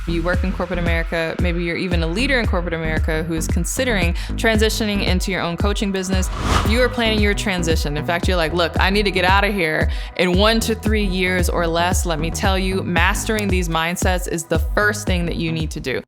You work in corporate America, maybe you're even a leader in corporate America who is considering transitioning into your own coaching business. If you are planning your transition, in fact, you're like, look, I need to get out of here in 1 to 3 years or less, let me tell you, mastering these mindsets is the first thing that you need to do.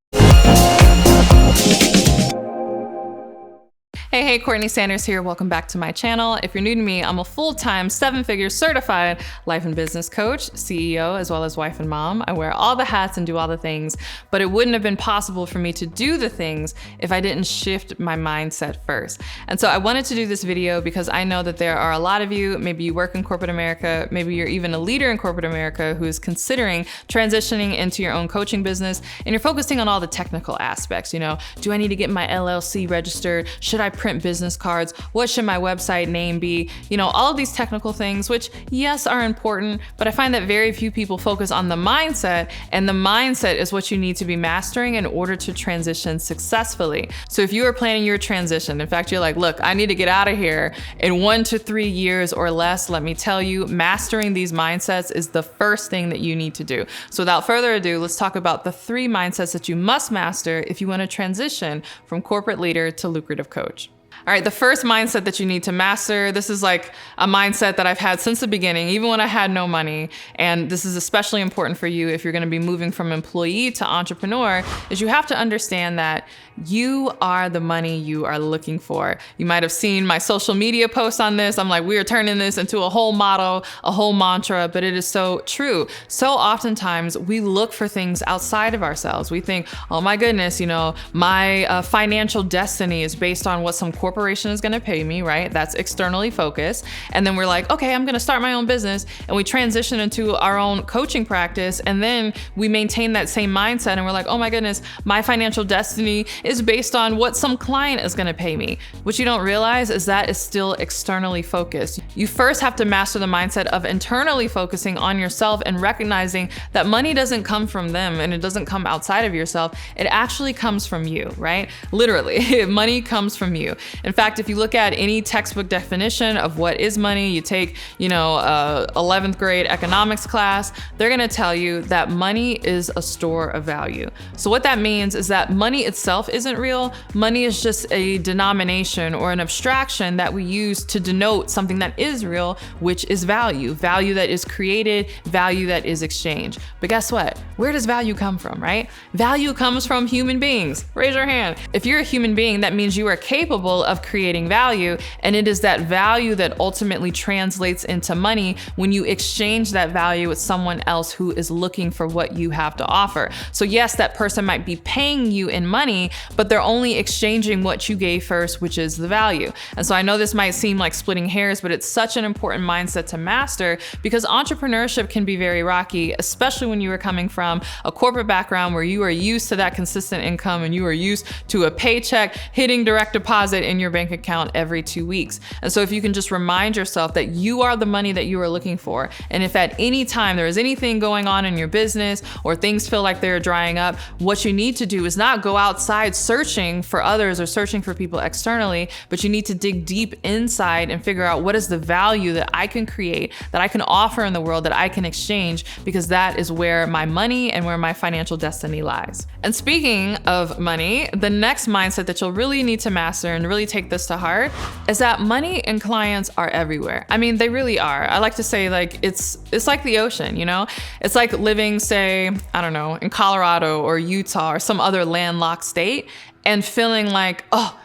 Hey, CourtneyLSanders here. Welcome back to my channel. If you're new to me, I'm a full-time 7-figure certified life and business coach, CEO, as well as wife and mom. I wear all the hats and do all the things, but it wouldn't have been possible for me to do the things if I didn't shift my mindset first. And so I wanted to do this video because I know that there are a lot of you, maybe you work in corporate America, maybe you're even a leader in corporate America who is considering transitioning into your own coaching business, and you're focusing on all the technical aspects. You know, do I need to get my LLC registered? Should I print business cards? What should my website name be? You know, all of these technical things, which yes, are important, but I find that very few people focus on the mindset, and the mindset is what you need to be mastering in order to transition successfully. So if you are planning your transition, in fact, you're like, look, I need to get out of here in 1 to 3 years or less, let me tell you, mastering these mindsets is the first thing that you need to do. So without further ado, let's talk about the 3 mindsets that you must master if you want to transition from corporate leader to lucrative coach. All right, the first mindset that you need to master, this is like a mindset that I've had since the beginning, even when I had no money, and this is especially important for you if you're gonna be moving from employee to entrepreneur, is you have to understand that you are the money you are looking for. You might have seen my social media posts on this. I'm like, we are turning this into a whole motto, a whole mantra, but it is so true. So oftentimes we look for things outside of ourselves. We think, oh my goodness, you know, my financial destiny is based on what some corporation is gonna pay me, right? That's externally focused. And then we're like, okay, I'm gonna start my own business, and we transition into our own coaching practice, and then we maintain that same mindset, and we're like, oh my goodness, my financial destiny is based on what some client is gonna pay me. What you don't realize is that is still externally focused. You first have to master the mindset of internally focusing on yourself and recognizing that money doesn't come from them and it doesn't come outside of yourself. It actually comes from you, right? Literally, money comes from you. In fact, if you look at any textbook definition of what is money, you take, 11th grade economics class, they're gonna tell you that money is a store of value. So what that means is that money itself isn't real. Money is just a denomination or an abstraction that we use to denote something that is real, which is value. Value that is created, value that is exchanged. But guess what? Where does value come from, right? Value comes from human beings. Raise your hand. If you're a human being, that means you are capable of creating value, and it is that value that ultimately translates into money when you exchange that value with someone else who is looking for what you have to offer. So yes, that person might be paying you in money, but they're only exchanging what you gave first, which is the value. And so I know this might seem like splitting hairs, but it's such an important mindset to master, because entrepreneurship can be very rocky, especially when you are coming from a corporate background where you are used to that consistent income and you are used to a paycheck hitting direct deposit in your bank account every 2 weeks. And so if you can just remind yourself that you are the money that you are looking for, and if at any time there is anything going on in your business or things feel like they're drying up, what you need to do is not go outside searching for others or searching for people externally, but you need to dig deep inside and figure out what is the value that I can create, that I can offer in the world, that I can exchange, because that is where my money and where my financial destiny lies. And speaking of money, the next mindset that you'll really need to master and really take this to heart is that money and clients are everywhere. I mean, they really are. I like to say, like, it's like the ocean, you know? It's like living, say, I don't know, in Colorado or Utah or some other landlocked state and feeling like, oh,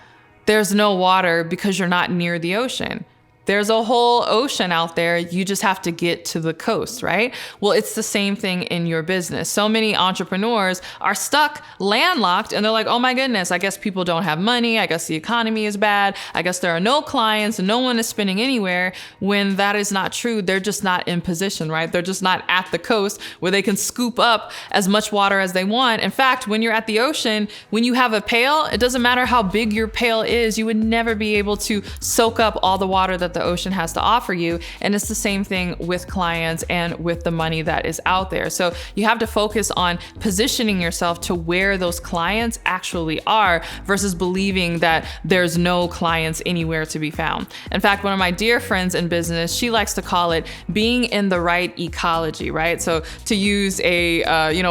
there's no water because you're not near the ocean. There's a whole ocean out there. You just have to get to the coast, right? Well, it's the same thing in your business. So many entrepreneurs are stuck landlocked and they're like, oh my goodness, I guess people don't have money. I guess the economy is bad. I guess there are no clients and no one is spending anywhere, when that is not true. They're just not in position, right? They're just not at the coast where they can scoop up as much water as they want. In fact, when you're at the ocean, when you have a pail, it doesn't matter how big your pail is, you would never be able to soak up all the water that what the ocean has to offer you. And it's the same thing with clients and with the money that is out there. So you have to focus on positioning yourself to where those clients actually are versus believing that there's no clients anywhere to be found. In fact, one of my dear friends in business, she likes to call it being in the right ecology, right? So to use a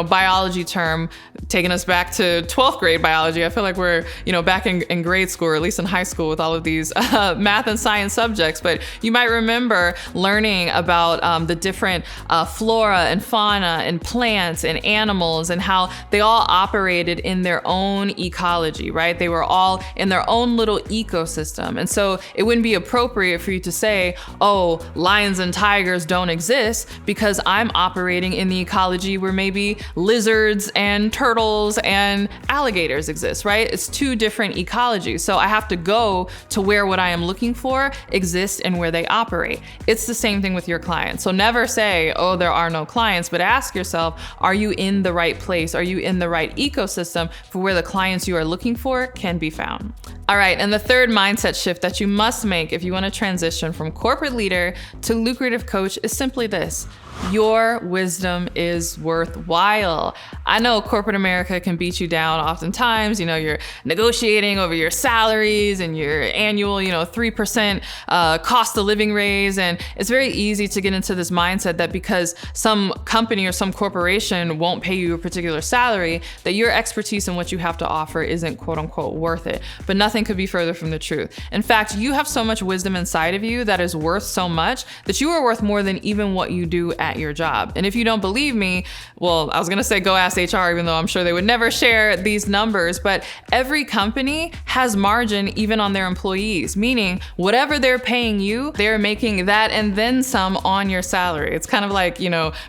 biology term, taking us back to 12th grade biology, I feel like we're back in grade school, or at least in high school, with all of these math and science subjects. But you might remember learning about the different flora and fauna and plants and animals and how they all operated in their own ecology, right? They were all in their own little ecosystem. And so it wouldn't be appropriate for you to say, oh, lions and tigers don't exist because I'm operating in the ecology where maybe lizards and turtles and alligators exist, right? It's two different ecologies. So I have to go to where what I am looking for exists and where they operate. It's the same thing with your clients. So never say, oh, there are no clients, but ask yourself, are you in the right place? Are you in the right ecosystem for where the clients you are looking for can be found? All right, and the third mindset shift that you must make if you want to transition from corporate leader to lucrative coach is simply this: your wisdom is worthwhile. I know corporate America can beat you down oftentimes. You're negotiating over your salaries and your annual, 3% cost of living raise. And it's very easy to get into this mindset that because some company or some corporation won't pay you a particular salary, that your expertise and what you have to offer isn't quote unquote worth it. But nothing could be further from the truth. In fact, you have so much wisdom inside of you that is worth so much that you are worth more than even what you do at your job. And if you don't believe me, well, I was gonna say go ask HR, even though I'm sure they would never share these numbers, but every company has margin even on their employees, meaning whatever they're paying you, they're making that and then some on your salary. It's kind of like,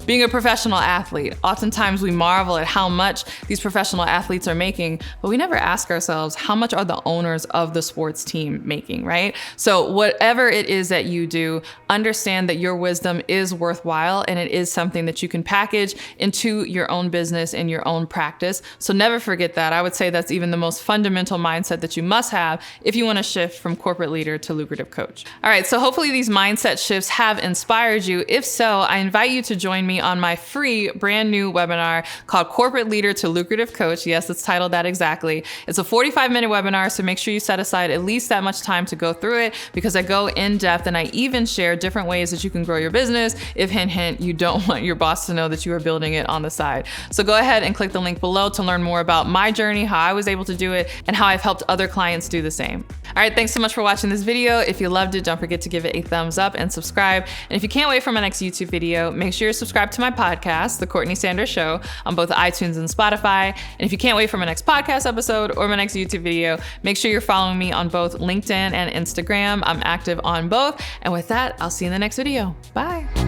being a professional athlete. Oftentimes we marvel at how much these professional athletes are making, but we never ask ourselves, how much are the owners of the sports team making, right? So whatever it is that you do, understand that your wisdom is worthwhile and it is something that you can package into your own business and your own practice. So never forget that. I would say that's even the most fundamental mindset that you must have if you want to shift from corporate leader to lucrative coach. All right, so hopefully these mindset shifts have inspired you. If so, I invite you to join me on my free brand new webinar called Corporate Leader to Lucrative Coach. Yes, it's titled that exactly. It's a 45-minute webinar, so make sure you set aside at least that much time to go through it, because I go in depth and I even share different ways that you can grow your business if, hint, hint, you don't want your boss to know that you are building it on the side. So go ahead and click the link below to learn more about my journey, how I was able to do it, and how I've helped other clients do the same. All right, thanks so much for watching this video. If you loved it, don't forget to give it a thumbs up and subscribe. And if you can't wait for my next YouTube video, make sure you're subscribed to my podcast, The Courtney Sanders Show, on both iTunes and Spotify. And if you can't wait for my next podcast episode or my next YouTube video, make sure you're following me on both LinkedIn and Instagram. I'm active on both. And with that, I'll see you in the next video. Bye.